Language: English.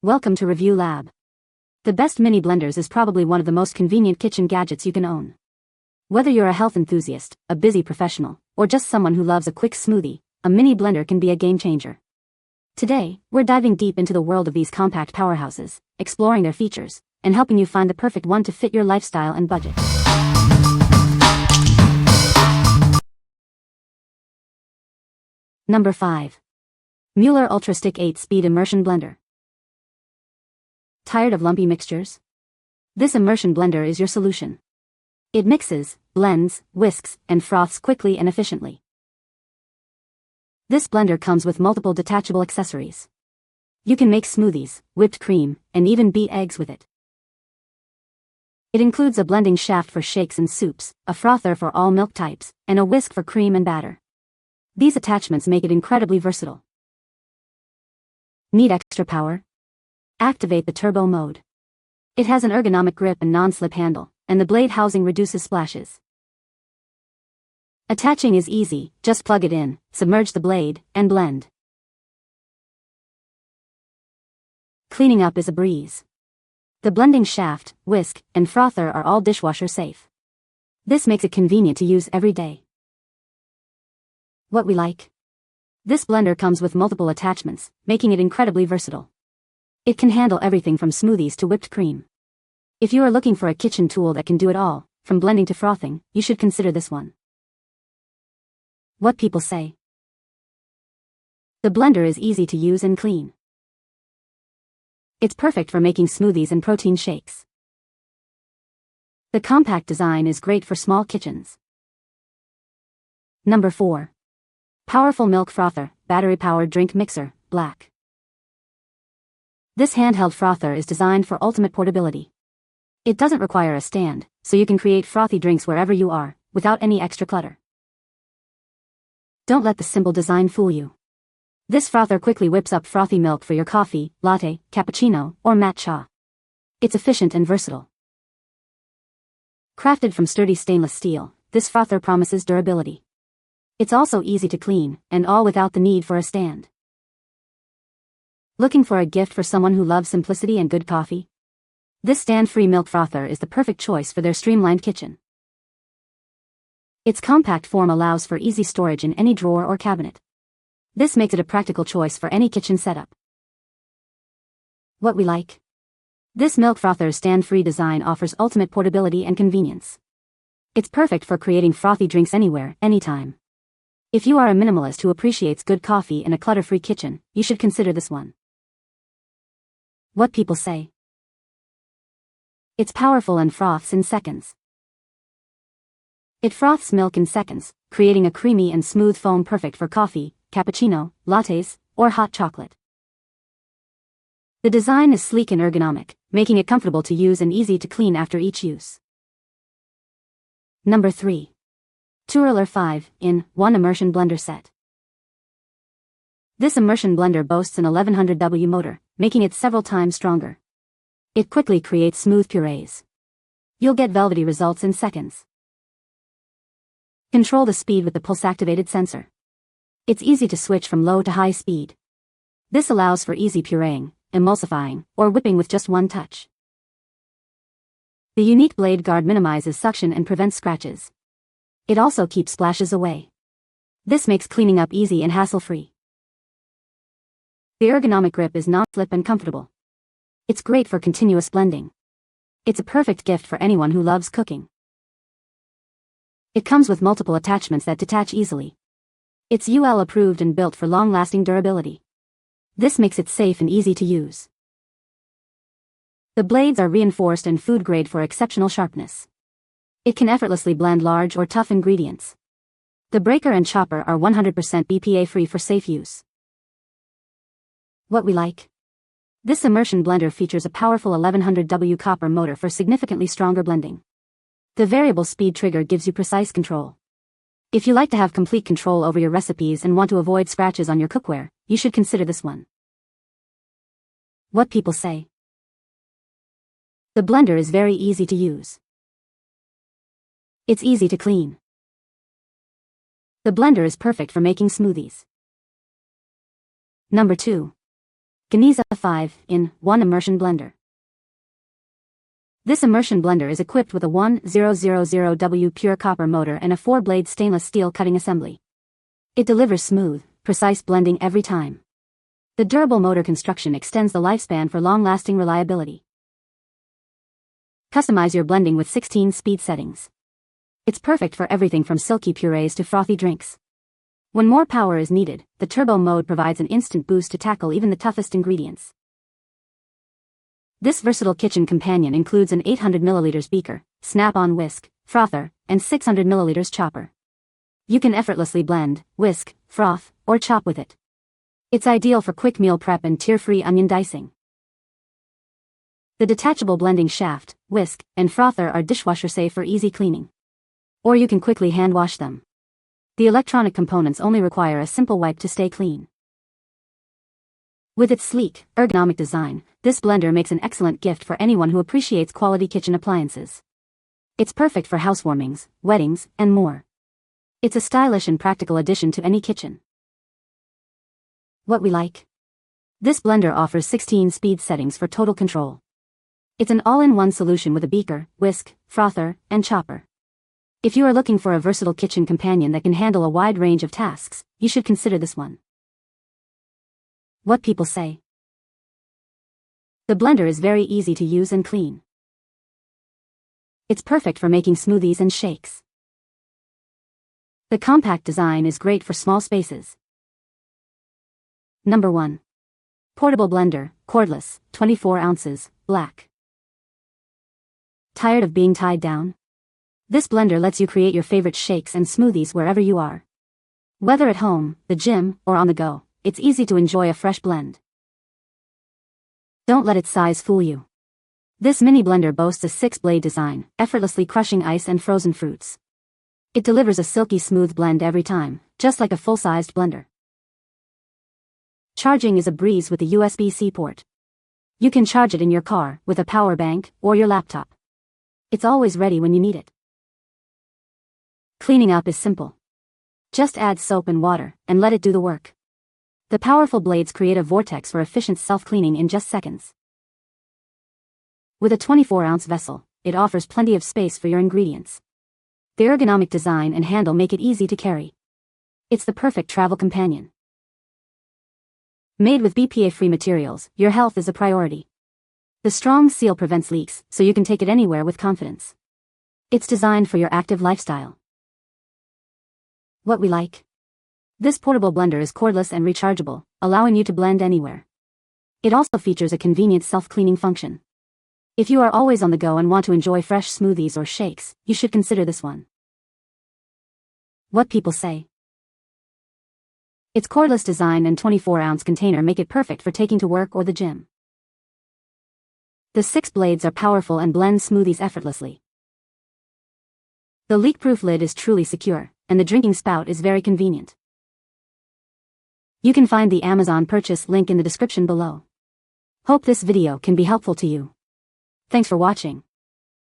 Welcome to Review Lab. The best mini blenders is probably one of the most convenient kitchen gadgets you can own. Whether you're a health enthusiast, a busy professional, or just someone who loves a quick smoothie, a mini blender can be a game changer. Today, we're diving deep into the world of these compact powerhouses, exploring their features, and helping you find the perfect one to fit your lifestyle and budget. Number 5. Mueller Ultra Stick 8-Speed Immersion Blender. Tired of lumpy mixtures? This immersion blender is your solution. It mixes, blends, whisks, and froths quickly and efficiently. This blender comes with multiple detachable accessories. You can make smoothies, whipped cream, and even beat eggs with it. It includes a blending shaft for shakes and soups, a frother for all milk types, and a whisk for cream and batter. These attachments make it incredibly versatile. Need extra power? Activate the turbo mode. It has an ergonomic grip and non-slip handle, and the blade housing reduces splashes. Attaching is easy, just plug it in, submerge the blade, and blend. Cleaning up is a breeze. The blending shaft, whisk, and frother are all dishwasher safe. This makes it convenient to use every day. What we like? This blender comes with multiple attachments, making it incredibly versatile. It can handle everything from smoothies to whipped cream. If you are looking for a kitchen tool that can do it all, from blending to frothing, you should consider this one. What people say. The blender is easy to use and clean. It's perfect for making smoothies and protein shakes. The compact design is great for small kitchens. Number 4. Powerful Milk Frother, Battery-Powered Drink Mixer, Black. This handheld frother is designed for ultimate portability. It doesn't require a stand, so you can create frothy drinks wherever you are, without any extra clutter. Don't let the simple design fool you. This frother quickly whips up frothy milk for your coffee, latte, cappuccino, or matcha. It's efficient and versatile. Crafted from sturdy stainless steel, this frother promises durability. It's also easy to clean, and all without the need for a stand. Looking for a gift for someone who loves simplicity and good coffee? This stand-free milk frother is the perfect choice for their streamlined kitchen. Its compact form allows for easy storage in any drawer or cabinet. This makes it a practical choice for any kitchen setup. What we like? This milk frother's stand-free design offers ultimate portability and convenience. It's perfect for creating frothy drinks anywhere, anytime. If you are a minimalist who appreciates good coffee in a clutter-free kitchen, you should consider this one. What people say. It's powerful and froths in seconds. It froths milk in seconds, creating a creamy and smooth foam perfect for coffee, cappuccino, lattes, or hot chocolate. The design is sleek and ergonomic, making it comfortable to use and easy to clean after each use. Number 3. Turelar 5-in-1 Immersion Blender Set. This immersion blender boasts an 1100W motor, making it several times stronger. It quickly creates smooth purees. You'll get velvety results in seconds. Control the speed with the pulse-activated sensor. It's easy to switch from low to high speed. This allows for easy pureeing, emulsifying, or whipping with just one touch. The unique blade guard minimizes suction and prevents scratches. It also keeps splashes away. This makes cleaning up easy and hassle-free. The ergonomic grip is non-slip and comfortable. It's great for continuous blending. It's a perfect gift for anyone who loves cooking. It comes with multiple attachments that detach easily. It's UL approved and built for long-lasting durability. This makes it safe and easy to use. The blades are reinforced and food-grade for exceptional sharpness. It can effortlessly blend large or tough ingredients. The breaker and chopper are 100% BPA-free for safe use. What we like? This immersion blender features a powerful 1100W copper motor for significantly stronger blending. The variable speed trigger gives you precise control. If you like to have complete control over your recipes and want to avoid scratches on your cookware, you should consider this one. What people say. The blender is very easy to use. It's easy to clean. The blender is perfect for making smoothies. Number 2. Ganiza 5-in-1 Immersion Blender. This immersion blender is equipped with a 1000W pure copper motor and a 4-blade stainless steel cutting assembly. It delivers smooth, precise blending every time. The durable motor construction extends the lifespan for long-lasting reliability. Customize your blending with 16 speed settings. It's perfect for everything from silky purees to frothy drinks. When more power is needed, the turbo mode provides an instant boost to tackle even the toughest ingredients. This versatile kitchen companion includes an 800ml beaker, snap-on whisk, frother, and 600ml chopper. You can effortlessly blend, whisk, froth, or chop with it. It's ideal for quick meal prep and tear-free onion dicing. The detachable blending shaft, whisk, and frother are dishwasher safe for easy cleaning. Or you can quickly hand wash them. The electronic components only require a simple wipe to stay clean. With its sleek, ergonomic design, this blender makes an excellent gift for anyone who appreciates quality kitchen appliances. It's perfect for housewarmings, weddings, and more. It's a stylish and practical addition to any kitchen. What we like? This blender offers 16 speed settings for total control. It's an all-in-one solution with a beaker, whisk, frother, and chopper. If you are looking for a versatile kitchen companion that can handle a wide range of tasks, you should consider this one. What people say. The blender is very easy to use and clean. It's perfect for making smoothies and shakes. The compact design is great for small spaces. Number 1. Portable blender, cordless, 24 ounces, black. Tired of being tied down? This blender lets you create your favorite shakes and smoothies wherever you are. Whether at home, the gym, or on the go, it's easy to enjoy a fresh blend. Don't let its size fool you. This mini blender boasts a 6-blade design, effortlessly crushing ice and frozen fruits. It delivers a silky smooth blend every time, just like a full-sized blender. Charging is a breeze with the USB-C port. You can charge it in your car, with a power bank, or your laptop. It's always ready when you need it. Cleaning up is simple. Just add soap and water, and let it do the work. The powerful blades create a vortex for efficient self-cleaning in just seconds. With a 24-ounce vessel, it offers plenty of space for your ingredients. The ergonomic design and handle make it easy to carry. It's the perfect travel companion. Made with BPA-free materials, your health is a priority. The strong seal prevents leaks, so you can take it anywhere with confidence. It's designed for your active lifestyle. What we like? This portable blender is cordless and rechargeable, allowing you to blend anywhere. It also features a convenient self-cleaning function. If you are always on the go and want to enjoy fresh smoothies or shakes, you should consider this one. What people say. Its cordless design and 24-ounce container make it perfect for taking to work or the gym. The 6 blades are powerful and blend smoothies effortlessly. The leak-proof lid is truly secure, and the drinking spout is very convenient. You can find the Amazon purchase link in the description below. Hope this video can be helpful to you. Thanks for watching.